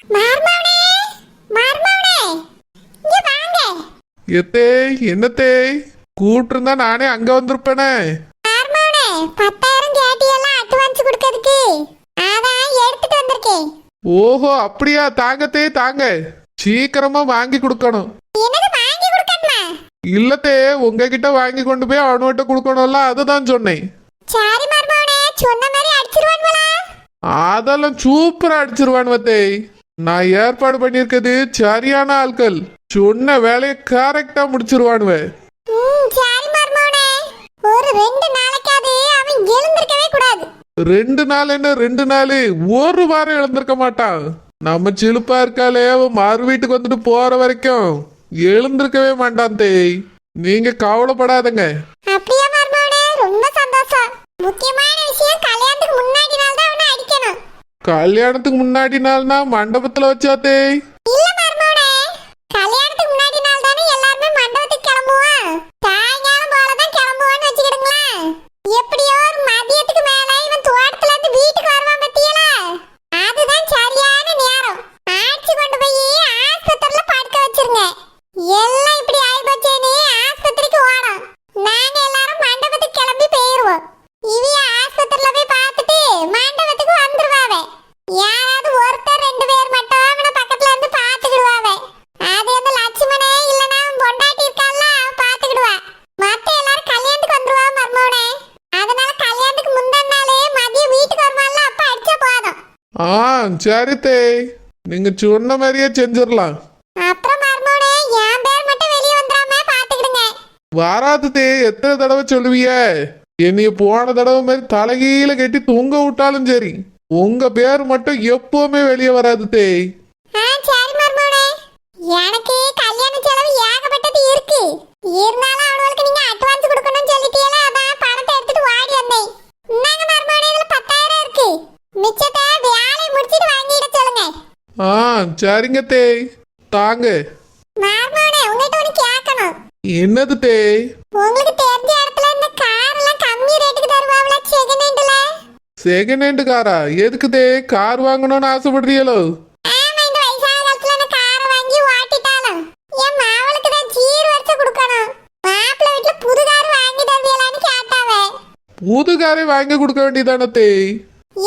மார்மவனே, மார்மவனே, இங்க வாங்க. எத்தே என்னத்தே கூப்பிட்டுருந்தா நானே அங்க வந்திருப்பேனே. மார்மவனே, 10,000 கேட்டியெல்லாம் அட்வான்ஸ் கொடுக்கிறதுக்கு அதான் எடுத்துட்டு வந்திருக்கேன். ஓஹோ அப்படியா, தாங்கத்தே தாங்க, சீக்கிரமா வாங்கி கொடுக்கணும். என்னது வாங்கி கொடுக்கணுமா? இல்லத்தே உங்ககிட்ட வாங்கி கொண்டு போய் அவனுகிட்ட கொடுக்கணும்ல, அதுதான் சொன்னேன். சரி மார்மவனே, சொன்ன மாதிரி அடிச்சிருவான்வலா? அதெல்லாம் சூப்பரா அடிச்சிருவானுவத்தே. நான் ஏற்பாடு பண்ணிருக்கிறது சரியான ஆட்கள், சொன்ன வேலையை கரெக்டா முடிச்சிருவானுவ. சரி மார்மவனே, ஒரு 2 நாளைக்காவது அவன் எழுந்திருக்கவே கூடாது. 2 நாள் என்ன 2 நாள், ஒரு வாரம் எழுந்திருக்க மாட்டான். நம்ம சிலுப்பா இருக்காளே, அவன் மறு வீட்டுக்கு வந்துட்டு போற வரைக்கும் எழுந்திருக்கவே மாட்டான் தேய். நீங்க கவலைப்படாதங்க. அப்படியே மார்மவனே, ரொம்ப சந்தோஷம். முக்கியமான விஷயம், கல்யாணத்துக்கு முன்னாடி நாள் தான் அவனை அடிக்கணும். கல்யாணத்துக்கு முன்னாடி நாள்னா மண்டபத்துல வச்சா தேய்? இல்ல மார்மவனே, கல்யாணத்துக்கு முன்னாடி நாள் தானே எல்லாருமே மண்டபத்துக்கு கிளம்புவோம். சாயங்காலம் போலதான் கிளம்புவோன்னு வச்சுக்கிடுங்களேன். எப்படியோ ஒரு மதியத்துக்கு மேல இவன் தோட்டத்துல இருந்து வீட்டுக்கு வருவான் பத்தியல, அதுதான் சரியான நேரம். ஆட்சி கொண்டு போய் ஆஸ்பத்திரியில படுக்க வச்சிருங்க. எல்லாம் இப்படி ஆயிப்போச்சேன்னு ஆஸ்பத்திரிக்கு ஓடும். நாங்க எல்லாரும் மண்டபத்துக்கு கிளம்பி போயிருவோம். இவிய ஆஸ்பத்திரியில போய் பார்த்துட்டு மண்டபத்துக்கு வந்துருவாவே. யாராவது ஒருத்தர் 2 பேர் மட்டும் அவனை பக்கத்துல இருந்து பாத்துக்கிடுவாவே. அது அந்த லட்சுமணே இல்லனா பொண்டாட்டி இருக்கால, அவ பாத்துக்கிடுவா. மத்த எல்லாரும் கல்யாணத்துக்கு வந்துருவா மர்மவனே. அதனால கல்யாணத்துக்கு முந்தின நாளே மதியம் வீட்டுக்கு வருவான்ல, அப்ப அடிச்சா போதும். சரி தேய், நீங்க சொன்ன மாதிரியே செஞ்சிடலாம். அப்புறம் மர்மவனே, என் பேர் மட்டும் வெளியே வந்துடாம பாத்துக்கிடுங்க. வராது தேய், எத்தனை தடவை சொல்லுவிய? என்னைய போன தடவை மாதிரி தலைகீழ கட்டி தூங்க விட்டாலும் சரி, உங்க பேர் மட்டும் எப்பவுமே வெளியே வராது தேய். சரி மர்மவனே, எனக்கு கல்யாண செலவு ஏகப்பட்டது இருக்கு. இருந்தாலும் அவங்களுக்கு நீங்க அட்வான்ஸ் கொடுக்கணும்னு சொல்லிட்டீங்களா, அதான் பணத்தை எடுத்துட்டு ஓடி வந்தேன். இந்தாங்க மர்மவனே, இதுல 10,000 இருக்கு. மிச்சத்தை வேலையை முடிச்சிட்டு வாங்கிட சொல்லுங்க. சரிங்க தேய், தாங்க. மர்மவனே, உங்ககிட்ட ஒண்ணு கேட்கணும். என்னது தேய்? உங்களுக்கு தெரிஞ்ச இடத்துல இந்த கார் எல்லாம் கம்மி ரேட்டுக்கு தருவாங்களா செகண்ட் ஹேண்ட்ல? செகண்ட் ஹேண்ட் காரா? எதுக்கு தேய் கார் வாங்கணும்னு ஆசைப்படுறீங்களோ? ஆமா, இந்த வயசான காலத்துல இந்த காரை வாங்கி ஓட்டிட்டாலும் என் மாவளுக்கு தான் ஜீரோ வருஷம் கொடுக்கணும். மாப்பிள்ளை வீட்டுல புது கார் வாங்கி தருவீங்களான்னு கேட்டாவே. புது காரை வாங்கி கொடுக்க வேண்டியதானே தேய்?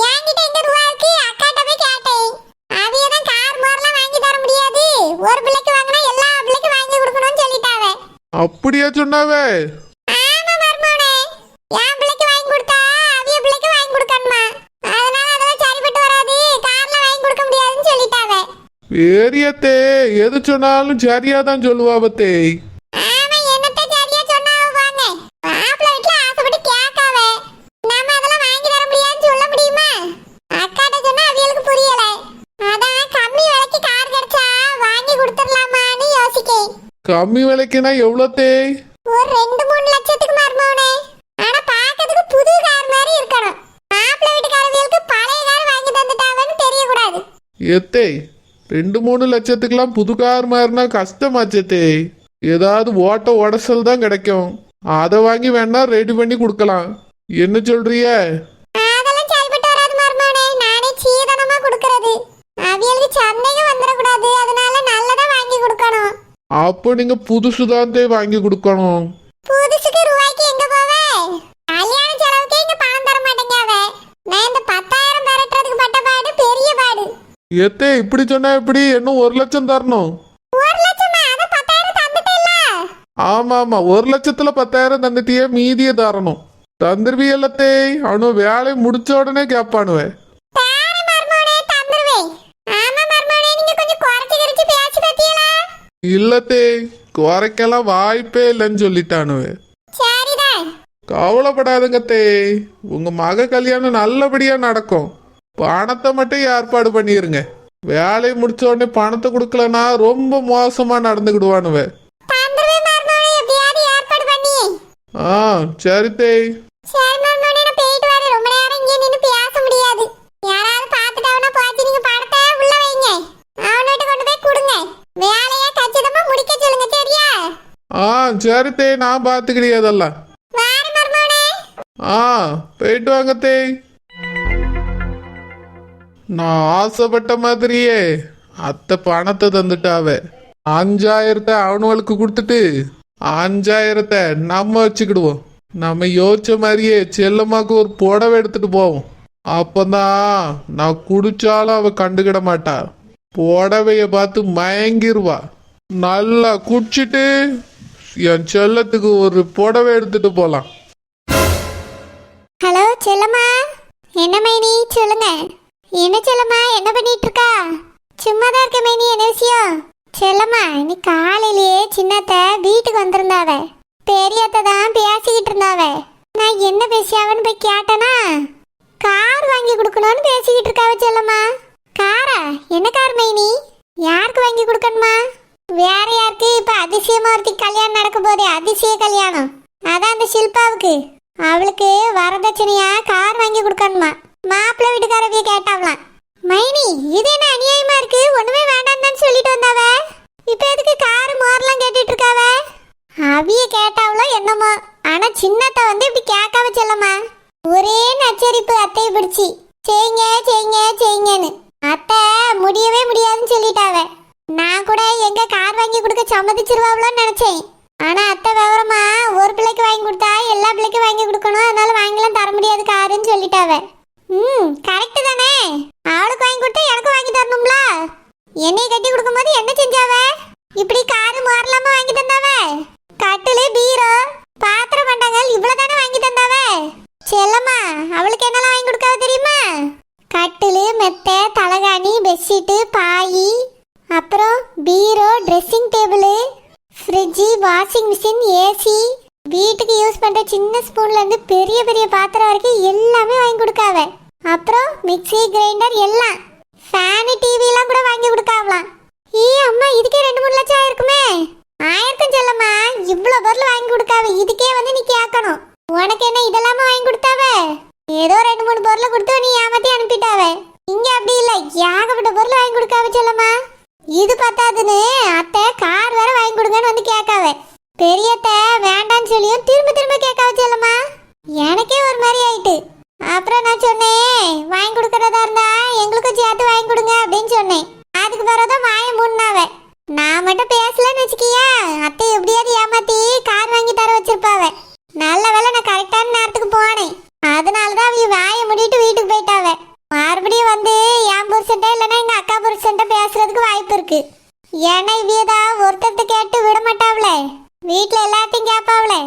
என்கிட்ட எங்க ரூபா இருக்கு? அக்காட்ட போய் கேட்டேன். அவிய தான் கார் மாரெல்லாம் வாங்கி தர முடியாது, ஒரு பிள்ளைக்கு வாங்கினா எல்லா பிள்ளைக்கும் வாங்கி கொடுக்கணும்னு சொல்லிட்டாவே. அப்படியா சொன்னாவே? ஆமா மர்மவனே, என் பிள்ளைக்கு வாங்கி கொடுத்தா அவிய பிள்ளைக்கு வாங்கி கொடுக்கணுமா? அதனால அதெல்லாம் சரிப்பட்டு வராது, கார்ல வாங்கி கொடுக்க முடியாதுன்னு சொல்லிட்டாவே. பெரியத்தே எது சொன்னாலும் சரியா தான் சொல்லுவாவ தேய். ஆமா, என்னத்த சரியா சொன்னாவ பாங்க. மாப்பிள்ளை வீட்டுல ஆசைப்பட்டு கேட்காவே. நாம அதெல்லாம் வாங்கி தர முடியாதுன்னு சொல்ல முடியுமா? அக்காட்ட சொன்னா அவியலுக்கு புரியல. அதான் கம்மி விலைக்கு கார் கிடைச்சா வாங்கி கொடுத்துடலாமான்னு யோசிக்கேன். கம்மி விலைக்குனா எவ்வளோ தேய்? ஒரு 2-3 லட்சத்துக்கு மர்மவனே. ஆனா பாக்கிறதுக்கு புது கார் மாதிரி இருக்கணும். மாப்பிள்ளை வீட்டுக்காரவியலுக்கு பழைய கார் வாங்கி தந்துட்டாங்கன்னு தெரியக்கூடாது. எத்தே 2-3 லட்சத்துக்கெல்லாம் புது கார் மாறினா கஷ்டமாச்சே தேய். ஏதாவது ஓட்ட உடசல் தான் கிடைக்கும், அதை வாங்கி வேணா ரெடி பண்ணி கொடுக்கலாம். என்ன சொல்றிய? அதெல்லாம் சரிப்பட்டு வராது மர்மவனே, நானே சீதனமா கொடுக்கறது. அவியலுக்கு சந்தேகம் வந்துடக்கூடாது, அதனால நல்லதா வாங்கி கொடுக்கணும். அப்போ நீங்க புதுசுதான் தேய் வாங்கி கொடுக்கணும். புதுசுக்கு ரூபாய்க்கு எங்க போவே? கல்யாண செலவுக்கே இங்க பணம் தர மாட்டேங்காவே. நான் இந்த 10,000 பெறட்டுறதுக்கு பட்ட பாடு பெரிய பாடு. எத்தே இப்படி சொன்னா எப்படி? இன்னும் 1 லட்சம் தரணும். 1 லட்சமா? அத 10,000 தந்துட்டேல்ல. ஆமா ஆமா, 1 லட்சத்துல 10,000 தந்துட்டியே, மீதியே தரணும். தந்துருவியல்ல தேய், அவனு வேலையை முடிச்ச உடனே கேட்பானுவே. தாரி மர்மவனே, தந்துருவேன். ஆமா மர்மவனே, நீங்க கொஞ்சம் குறைச்சு கிரிச்சு பேசி பாத்தீங்களா? இல்ல தேய், குறைக்கலாம் வாய்ப்பே இல்லைன்னு சொல்லிட்டானுவே. சரிதான். கவலைப்படாதுங்க தேய், உங்க மக கல்யாணம் நல்லபடியா நடக்கும். பணத்தை மட்டும் ஏற்பாடு பண்ணிருங்க. வேலையை முடிச்ச உடனே பணத்தை கொடுக்கலன்னா ரொம்ப மோசமா நடந்துக்கிடுவானுவே. தந்துருவேன் மர்மவனே, எப்படியாவது ஏற்பாடு பண்ணி. சரி தேய். சரி மர்மவனே, நான் போயிட்டு வரேன். ரொம்ப நேரம் இங்கே நின்னு பேச முடியாது. யாராவது பார்த்துட்டாவனா போச்சு, நீங்க படத்தை உள்ள வைங்க. அவன்கிட்ட கொண்டு போய் கொடுங்க. வேலையை கச்சிதமா முடிக்க சொல்லுங்க, சரியா? சரி தேய், நான் பாத்துக்கிறிய அதெல்லாம். வாரு மர்மவனே. போயிட்டு வாங்க தேய். நான் ஆசைப்பட்ட மாதிரியே அத்தை பணத்தை தந்துட்டாவ. 5000 அவனுவளுக்கு கொடுத்துட்டு 5000 நம்ம வச்சுக்கிடுவோம். நம்ம யோசிச்ச மாதிரியே செல்லம்மாக்கு ஒரு புடவை எடுத்துட்டு போவோம். அப்பதான் நான் குடிச்சாலும் அவ கண்டுக்கிட மாட்டா. புடவைய பார்த்து மயங்கிருவா. நல்லா குடிச்சிட்டு என் செல்லத்துக்கு ஒரு புடவை எடுத்துட்டு போலாம். ஹலோ செல்லம்மா, என்ன மைனி சொல்லுங்க. என்ன செல்லம்மா, என்ன பண்ணிட்டு இருக்கா? சும்மா தான் இருக்க மைனி, என்ன விஷயம்? செல்லம்மா, இன்னைக்கு காலையிலேயே சின்னத்த வீட்டுக்கு வந்திருந்தாவ. பெரியத்த தான் பேசிக்கிட்டு இருந்தாவ. நான் என்ன பேசியாவன்னு போய் கேட்டனா, கார் வாங்கி கொடுக்கணும்னு பேசிக்கிட்டு இருக்காவ. செல்லம்மா, காரா? என்ன கார் மைனி? யாருக்கு வாங்கி கொடுக்கணுமா? வேற யாருக்கு? இப்ப அதிசயமா ஒருத்திக்கு கல்யாணம் நடக்க போதே, அதிசய கல்யாணம். அதான் அந்த ஷில்பாவுக்கு. அவளுக்கு வரதட்சணையா கார் வாங்கி கொடுக்கணுமா? மாப்பிள்ளை வீட்டுக்காரவிய கேட்டாவலாம். மைனி, இது என்ன அநியாயமா இருக்கு? ஒண்ணுமே வேண்டாம் தான் சொல்லிட்டு வந்தாவ. இப்ப எதுக்கு கார் மோரெல்லாம் கேட்டுட்டு இருக்காவ? அவிய கேட்டாவளோ என்னமோ. ஆனா சின்னத்த வந்து இப்படி கேட்காவ. செல்லம்மா, ஒரே நச்சரிப்பு அத்தையை பிடிச்சி செய்யுங்க செய்யுங்க செய்யுங்கன்னு. அத்தை முடியவே முடியாதுன்னு சொல்லிட்டாவ. நான் கூட எங்க கார் வாங்கி கொடுக்க சம்மதிச்சிருவாங்களோன்னு நினைச்சேன். ஆனா அத்தை விவரமா ஒரு பிள்ளைக்கு வாங்கி கொடுத்தா எல்லா பிள்ளைக்கும் வாங்கி கொடுக்கணும், அதனால வாங்கலாம் தர முடியாது காருன்னு சொல்லிட்டாவ. கரெக்டு தானே? அவளுக்கு வாங்கி கொடுத்தா எனக்கு வாங்கி தரணும்ல. என்னை கட்டி கொடுக்கும் போது என்ன செஞ்சாவ? இப்படி காரு மாறலாம வாங்கி தந்தாவ. கட்டிலு, பீரோ, பாத்திர பண்டங்கள் இவ்வளவுதானே வாங்கி தந்தாவ. செல்லம்மா, அவளுக்கு என்னெல்லாம் வாங்கி கொடுக்காவ தெரியுமா? கட்டிலு, மெத்தை, தலகாணி, பெட்ஷீட்டு, பாய், அப்புறம் bureau, dressing table, fridge, washing machine, AC, வீட்டுக்கு யூஸ் பண்ற சின்ன ஸ்பூன்ல இருந்து பெரிய பெரிய பாத்திரம் வரைக்கும் எல்லாமே வாங்கி கொடுக்காவ. அப்புறம் மிக்ஸி, கிரைண்டர் எல்லாம், ஃபேனு, டிவி எல்லாம் கூட வாங்கி கொடுக்காவலாம். அம்மா, இதுக்கே 2-3 லட்சம் ஆயிருக்குமே. ஆயிருக்கும் செல்லம்மா, இவ்வளவு பொருள் வாங்கி கொடுக்காவ. இதுக்கே வந்து நீ கேட்கணும், உனக்கு என்ன இதெல்லாம வாங்கி கொடுத்தாவ? ஏதோ 2-3 பொருளை கொடுத்து நீ ஏமாத்தி அனுப்பிட்டாவ. இங்க அப்படி இல்ல, ஏகப்பட்ட பொருள் வாங்கி கொடுக்காவ. செல்லம்மா, இது பத்தாதுன்னு அத்தை கார் வேற வாங்கி கொடுங்கன்னு வந்து கேட்காவ. பெரியத்த வேண்டான்னு சொல்லியும் திரும்ப திரும்ப கேட்காவ. செல்லம்மா, எனக்கே ஒரு மாதிரி ஆயிட்டு. அப்புறம் நான் சொன்னேன், வாங்கி கொடுக்கறதா இருந்தா எங்களுக்கும் சேர்த்து வாங்கி கொடுங்க அப்படின்னு சொன்னேன். அதுக்கு பிறகுதான் வாய மூடினாவ. நான் மட்டும் பேசலன்னு வச்சுக்கியா, அத்தை எப்படியாவது ஏமாத்தி கார் வாங்கி தர வச்சிருப்பாவ. நல்ல வேலை நான் கரெக்டான நேரத்துக்கு போனேன். அதனாலதான் அவங்க வாய மூடிட்டு வீட்டுக்கு போயிட்டாவ. மறுபடியும் வந்து என் புருஷன்ட்ட இல்லைன்னா எங்க அக்கா புருஷன்ட்ட பேசுறதுக்கு வாய்ப்பு இருக்கு. ஏன்னா இவ்வியதா ஒருத்தத்தை கேட்டு விட மாட்டாவளே, வீட்டுல எல்லாத்தையும் கேட்பாவளே.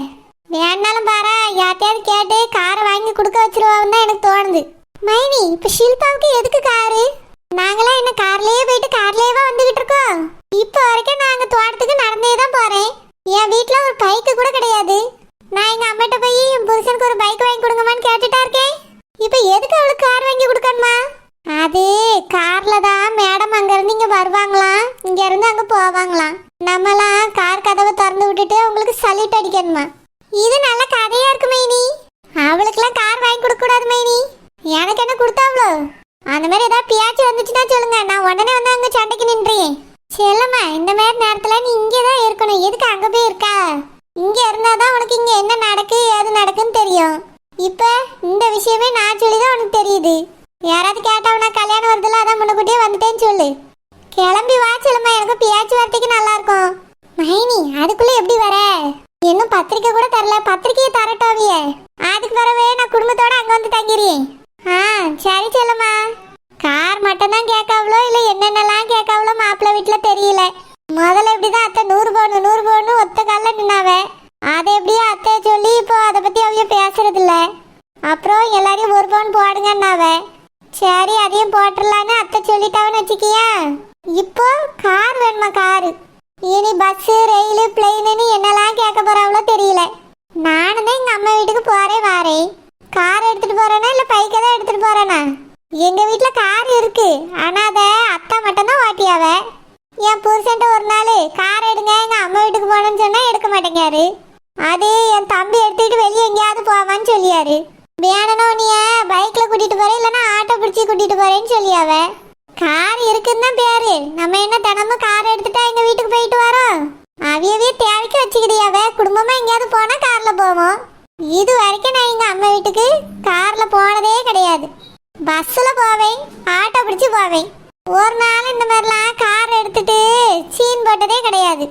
வேணாலும் பாரா, யார்ட்டையாவது கேட்டு காரை வாங்கி கொடுக்க வச்சிருவான்னு தான் எனக்கு தோணுது. மைனி, இப்ப ஷில்பாவுக்கு எதுக்கு காரு? நாங்களாம் என்ன கார்லயே போயிட்டு கார்லயேவா வந்துகிட்டு இருக்கோம்? இப்ப வரைக்கும் நாங்க தோட்டத்துக்கு நடந்தே தான் போறேன். என் வீட்டுல ஒரு பைக்கு கூட கிடையாது. நான் எங்க அம்மாட்ட போய் என் புருஷனுக்கு ஒரு பைக் வாங்கி கொடுங்கம்மான்னு கேட்டுட்டா இருக்கேன். இப்ப எதுக்கு அவளுக்கு கார் வாங்கி கொடுக்கணுமா? அது கார்ல தான் மேடம் அங்க இருந்து இங்க வருவாங்களாம், இங்க இருந்து அங்க போவாங்களாம். நம்மலாம் கார் கதவை திறந்து விட்டுட்டு அவங்களுக்கு சல்யூட் அடிக்கணுமா? இது நல்ல கதையா இருக்கு மைனி. அவளுக்குலாம் கார் வாங்கி கொடுக்க கூடாது மைனி. எனக்கு என்ன கொடுத்தாவளோ? அந்த மாதிரி ஏதாவது பியாச்சு வந்துச்சுன்னா சொல்லுங்க, நான் உடனே வந்து அங்க சண்டைக்கு நின்றேன். செல்லம்மா, இந்த மாதிரி நேரத்துல நீ இங்கதான் இருக்கணும். எதுக்கு அங்க போய் இருக்கா? இங்க இருந்தாதான் உனக்கு இங்க என்ன நடக்கு ஏது நடக்குன்னு தெரியும். இப்ப இந்த விஷயமே நான் சொல்லிதான் உனக்கு தெரியுது. யாராவது கேட்டாவனா கல்யாணம் வருதுல, அதான் முன்னக்கூட்டியே வந்துட்டேன்னு சொல்லு. கிளம்பி வா செல்லம்மா, எனக்கு பியாச்சு வார்த்தைக்கு நல்லா இருக்கும். மைனி, அதுக்குள்ள எப்படி வர? இன்னும் பத்திரிக்கை கூட தரல. பத்திரிக்கையை தரட்டாவிய. அதுக்கு பிறவே நான் குடும்பத்தோட அங்க வந்து தங்கிறேன். சரி செல்லம்மா. கார் மட்டும் தான் கேட்காவளோ இல்ல என்னென்னலாம் கேட்காவளோ மாப்பிள்ளை வீட்டுல தெரியல. முதல்ல எப்படிதான் அத்தை 100 பவுன் ஒத்த கால நின்னாவ. அதை எப்படியோ அத்தைய சொல்லி இப்போ அதை பத்தி அவைய பேசுறது இல்ல. அப்புறம் எல்லாரையும் 1 பவுன் போடுங்கன்னாவ. சரி, அதையும் போட்டுடலான்னு அத்தை சொல்லிட்டாவன்னு வச்சுக்கியா. இப்போ கார் வேணுமா? காரு இனி பஸ், ரயில், பிளெயின்னு என்னெல்லாம் கேட்க போறாவளோ தெரியல. நானும் தான் எங்க அம்மா வீட்டுக்கு போறேன் வாரேன். கார் எடுத்துட்டு போறேனா இல்ல பைக்கை தான் எடுத்துட்டு போறேனா? எங்க வீட்டுல கார் இருக்கு, ஆனா அத அத்தா மட்டும் தான் ஓட்டியாவ. என் புருஷன்ட்ட ஒரு நாள் கார் எடுங்க எங்க அம்மா வீட்டுக்கு போனேன்னு சொன்னா எடுக்க மாட்டேங்காரு. அது என் தம்பி எடுத்துட்டு வெளியே எங்கேயாவது போவான்னு சொல்லியாரு. வேணும்னா நீ பைக்ல கூட்டிட்டு போறேன் இல்லைன்னா ஆட்டோ பிடிச்சி கூட்டிட்டு போறேன்னு சொல்லியாவ. கார் இருக்குன்னு தான் பேரு. நம்ம என்ன தினமும் கார் எடுத்துட்டா எங்க வீட்டுக்கு போயிட்டு வரோம்? அவியவே தேவைக்கு வச்சுக்கிறியாவ. குடும்பமா எங்கேயாவது போனா கார்ல போவோம். இது வரைக்கும் நான் எங்க அம்மா வீட்டுக்கு கார்ல போனதே கிடையாது. பஸ்ல போவேன், ஆட்டோ பிடிச்சு போவேன். ஒரு நாள் இந்த மாதிரிலாம் ஆசைப்பட்டதே கிடையாது.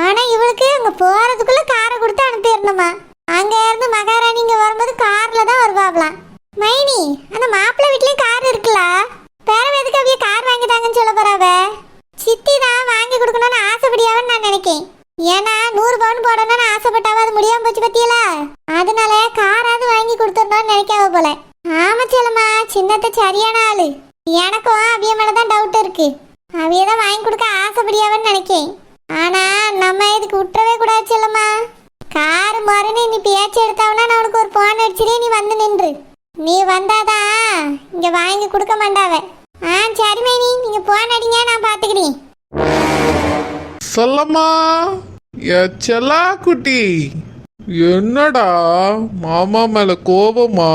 ஆனா இவளுக்கு அங்க போறதுக்குள்ள காரை கொடுத்து அனுப்பிடணுமா. அங்க இருந்து மகாராணி இங்க வரும்போது கார்ல தான் வருவாங்களாம். மைனி, அந்த மாப்பிள்ளை வீட்லயும் கார் இருக்குல்ல, வேற எதுக்கு அவிய கார் வாங்கிட்டாங்கன்னு சொல்ல போறாவ. சித்தி தான் வாங்கி கொடுக்கணும்னு ஆசைப்படியாவன்னு நான் நினைக்கேன். ஏன்னா 100 பவுன் போடணும்னு ஆசைப்பட்டாவ, அது முடியாம போச்சு பத்தியல. அதனால காராவது வாங்கி கொடுத்துடணும்னு நினைக்காவ போல. ஆமா செல்லம்மா, சின்னத்தை சரியான ஆளு. எனக்கும் அவிய மேலதான் டவுட் இருக்கு. அவியதான் வாங்கி கொடுக்க ஆசைப்படியாவன்னு நினைக்கேன். ஆனா நம்ம இதுக்கு விட்டுறவே கூடாது செல்லம்மா. கார் மாறுன்னு நீ பேச்சு எடுத்தாவனா நான் உனக்கு ஒரு போன் அடிச்சிட்டே நீ வந்து நின்று. நீ வந்தாதான் இங்க வாங்கி கொடுக்க மாட்டாவ. சரி மைனி, நீங்க போன் அடிங்க, நான் பாத்துக்கிறேன். சொல்லம்மா, செல்லா குட்டி, என்னடா மாமா மேல கோபமா?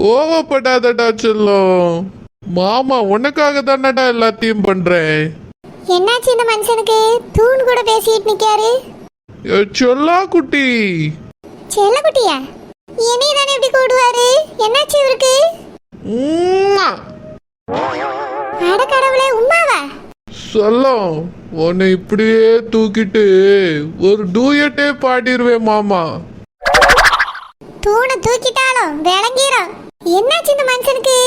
கோவப்படாதடா செல்லம். மாமா உனக்காக தானடா எல்லாத்தையும் பண்றேன். என்னாச்சு இந்த மனுஷனுக்கு? தூண் கூட பேசிட்டு நிக்காரு. செல்லா குட்டி. செல்ல குட்டியா? இனி தானே எப்படி கூடுவாரு? என்னாச்சு இவருக்கு? அட கடவுளே, உம்மாவா? சொல்லம், உன்னை இப்படியே தூக்கிட்டு ஒரு டூயட்டே பாடிடுவேன் மாமா. தூணை தூக்கிட்டாலும் விளங்கிரும். என்னாச்சு இந்த மனுஷனுக்கு?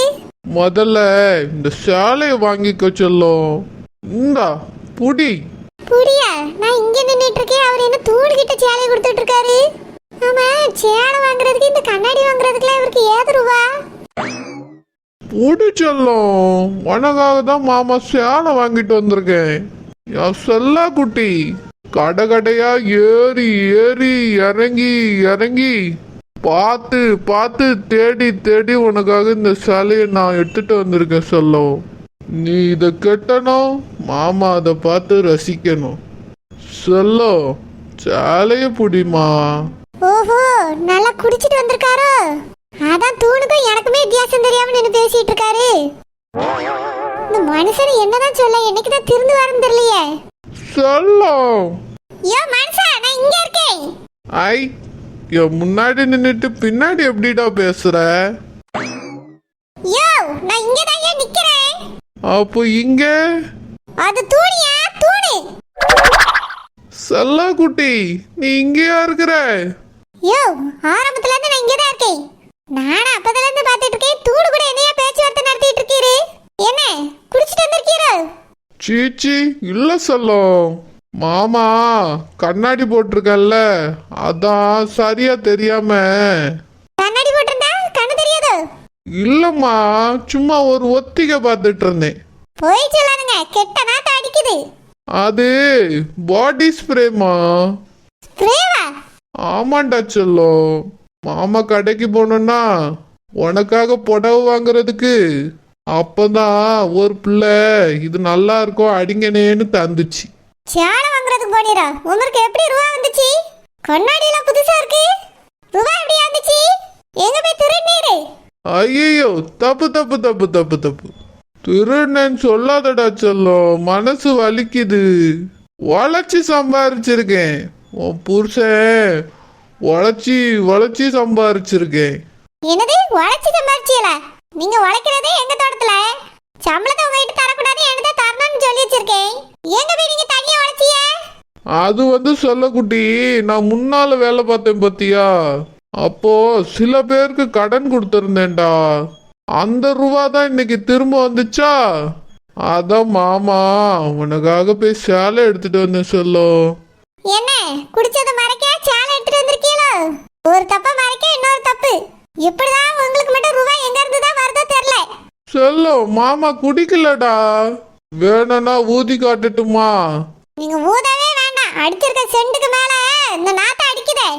முதல்ல இந்த சேலைய வாங்கிக்க சொல்லும். இந்தா புடி. புடியா? நான் இங்க நின்னுட்டு இருக்கேன், அவர் என்ன தூணு கிட்ட சேலை கொடுத்துட்டு இருக்காரு. ஆமா, சேலை வாங்குறதுக்கு இந்த கண்ணாடி வாங்குறதுக்குலாம் இவருக்கு ஏது ரூபா? புடி சொல்லும், உனக்காக தான் மாமா சேலை வாங்கிட்டு வந்திருக்கேன். செல்லா குட்டி, கடை கடையா ஏறி ஏறி இறங்கி இறங்கி பார்த்து பார்த்து தேடி தேடி உனக்காக இந்த சேலையை நான் எடுத்துட்டு வந்திருக்கேன் சொல்லும். நீ இதை கட்டணும், மாமா அதை பார்த்து ரசிக்கணும். சொல்லோ, சேலைய புடிமா. ஓஹோ, நல்லா குடிச்சிட்டு வந்திருக்காரோ? அதான் தூணுக்கும் எனக்குமே வித்தியாசம் தெரியாம நின்று பேசிட்டு இருக்காரு. இந்த மனுஷன் என்னதான் சொல்ல, என்னைக்குதான் திருந்து வரணும் தெரியலையே. சொல்லோ, யோ மனுஷா, நான் இங்க இருக்கேன். ஐ, முன்னாடி நின்னுட்டு பின்னாடி எப்படிடா பேசுற? யோ, நான் இங்க தான் ஏன் நிக்கிறேன். அப்போ இங்க அது தூணியா? தூணு. செல்லா குட்டி, நீ இங்கேயா இருக்கிற? யோ, ஆரம்பத்துல இருந்து நான் இங்க தான் இருக்கேன். நானும் அப்பதுல இருந்து பாத்துட்டு இருக்கேன். தூணு கூட என்னையா பேச்சுவார்த்தை நடத்திட்டு இருக்கீரு? என்ன குடிச்சிட்டு வந்திருக்கீரோ? சீச்சி, இல்ல செல்லம். மாமா கண்ணாடி போட்டிருக்கல்ல, அதான் சரியா தெரியாம. கண்ணாடி போட்டிருந்தா கண்ணு தெரியாதோ? இல்லம்மா, சும்மா ஒரு ஒத்திகை பார்த்துட்டு இருந்தேன். போய் சொல்லாதுங்க, கெட்ட நாத்தம் அடிக்குது. அது பாடி ஸ்ப்ரேமா. ஸ்ப்ரேவா? ஆமாண்டா செல்லம். மாமா கடைக்கு போனோம்னா உனக்காக புடவை வாங்குறதுக்கு அப்பதான் ஒரு பிள்ளை இது நல்லா இருக்கும் அடிங்கனேன்னு தந்துச்சு. சேலை வாங்குறதுக்கு போனீரா? உங்களுக்கு எப்படி ரூபா வந்துச்சு? கண்ணாடி எல்லாம் புதுசா இருக்கு. ரூபா எப்படி வந்துச்சு? எங்க போய் திருநீரு? ஐயோ, தப்பு தப்பு தப்பு தப்பு தப்பு. திருநன்னு சொல்லாதடா செல்லம், மனசு வலிக்குது. உழைச்சி சம்பாரிச்சிருக்கேன். உன் புருஷன் உழைச்சி உழைச்சி சம்பாரிச்சிருக்கேன். என்னது உழைச்சி சம்பாரிச்சீங்களா? நீங்க உழைக்கிறதே எங்க தோட்டத்துல. சம்பளத்தை உங்ககிட்ட தரக்கூடாது, என்கிட்ட தரணும்னு சொல்லி வச்சிருக்கேன். எங்க போய் நீங்க தனியா உழைச்சிய? அது சொல்லக்குட்டி, நான் முன்னால வேலை பார்த்தேன் பத்தியா, அப்போ சில பேருக்கு கடன் கொடுத்துருந்தேன்டா. அந்த ரூபா தான் இன்னைக்கு திரும்ப வந்துச்சா. அதான் மாமா உனக்காக போய் சேலை எடுத்துட்டு வந்தேன் சொல்லோ. என்ன குடிச்சத மறைக்க சேலை எடுத்துட்டு வந்திருக்கீங்களோ? ஒரு தப்ப மறைக்க இன்னொரு தப்பு. இப்படிதான் உங்களுக்கு மட்டும் ரூபாய் எங்க இருந்து தான் வருதோ தெரியல. சொல்லோ, மாமா குடிக்கலடா. வேணும்னா ஊதி காட்டட்டுமா? நீங்க ஊதவே வேண்டாம், அடிச்சிருக்க செண்டுக்கு மேல இந்த நாத்த அடிக்குதே.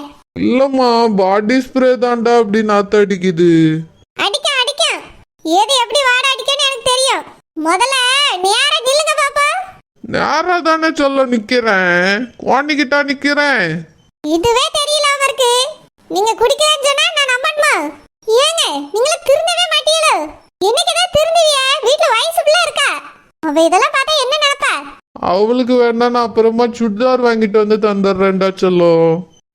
இல்லம்மா, பாடி ஸ்ப்ரே தான்டா அப்படி நாத்த அடிக்குது. அடிக்க அடிக்க எது எப்படி வாட அடிக்கன்னு எனக்கு தெரியும். முதல்ல நேரா நில்லுங்க பாப்பா. நேரா தானே சொல்ல நிக்கிறேன், குவாண்டிக்கிட்டா நிக்கிறேன். இதுவே தெரியல அவருக்கு. நீங்க குடிக்கிறேன்னு சொன்னா நான் நம்பணுமா? ஏங்க நீங்கள திருந்தவே மாட்டீங்களோ? என்னைக்குதான் திருந்துவிய? வீட்ல வயசு பிள்ளை இருக்கா? அவ இதெல்லாம் பார்த்தா என்ன நினைப்பா? அவளுக்கு வேணா நான் அப்புறமா சுடிதார் வாங்கிட்டு வந்து தந்துடுறேன்டா சொல்லோ.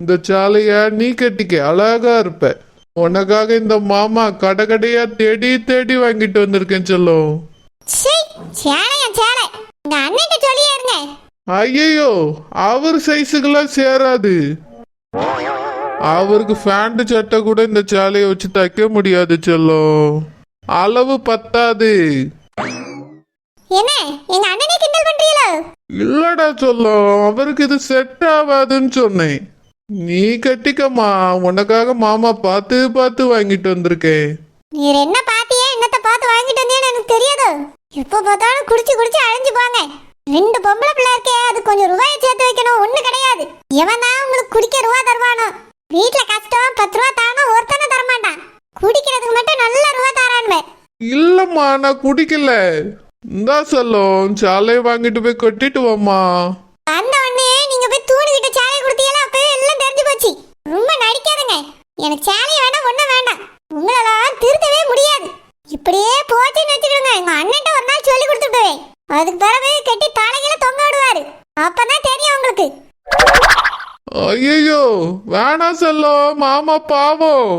இந்த சேலைய நீ கட்டிக்க, அழகா இருப்ப. உனக்காக இந்த மாமா கடை கடையா தேடி தேடி வாங்கிட்டு வந்திருக்கேன் சொல்லோ. சேலையா சேலை? எங்க அண்ணன்ட்ட சொல்லியே இருங்க. ஐயோ, அவர் சைஸுக்கெல்லாம் சேராது. அவருக்கு பேண்ட் சட்டை கூட இந்த சேலையை வச்சு தைக்க முடியாது செல்லம். அளவு பத்தாது. என்ன எங்க அண்ணனே கிண்டல் பண்றீங்களோ? இல்லடா சொல்லும், அவருக்கு இது செட் ஆகாதுன்னு சொன்னேன். நீ கட்டிக்கம்மா, உனக்காக மாமா பார்த்து பார்த்து வாங்கிட்டு வந்திருக்கேன். நீர் என்ன பாத்தியே, என்னத்த பார்த்து வாங்கிட்டு வந்தேன்னு எனக்கு தெரியாது. எப்போ பார்த்தாலும் குடிச்சு குடிச்சு அழிஞ்சு போங்க. 2 பொம்பளை பிள்ளை இருக்கே, அது கொஞ்சம் ரூபாயை சேர்த்து வைக்கணும். ஒண்ணு கிடையாது. எவன் தான் உங்களுக்கு குடிக்க ரூபா தருவானோ? வீட்டுல கஷ்டம் 10 ரூபா தானோ ஒருத்தனை தரமாட்டான். குடிக்கிறதுக்கு மட்டும் நல்ல ரூபா தரானுமே. இல்லம்மா, நான் குடிக்கல. இந்தா சொல்லும், சாலையை வாங்கிட்டு போய் கட்டிட்டு வாம்மா. அந்த உடனே நீங்க போய் தூணிக்கிட்ட சாயை கொடுத்தீங்களா, அப்பவே எல்லாம் தெரிஞ்சு போச்சு. ரொம்ப நடிக்காதுங்க. எனக்கு சாலையை வேண்டாம், ஒண்ணும் வேண்டாம். உங்களெல்லாம் திருத்தவே முடியாது. இப்படியே போச்சுன்னு வச்சுக்கிடுங்க. எங்க அண்ணன்ட்ட ஒரு நாள் சொல்லி கொடுத்துடுவேன். அதுக்கு பிறகு கட்டி தலைகளை தொங்க விடுவாரு. அப்பதான் தெரியும் உங்களுக்கு. ஐயோ, வேணாம் செல்லம், மாமா பாவம்.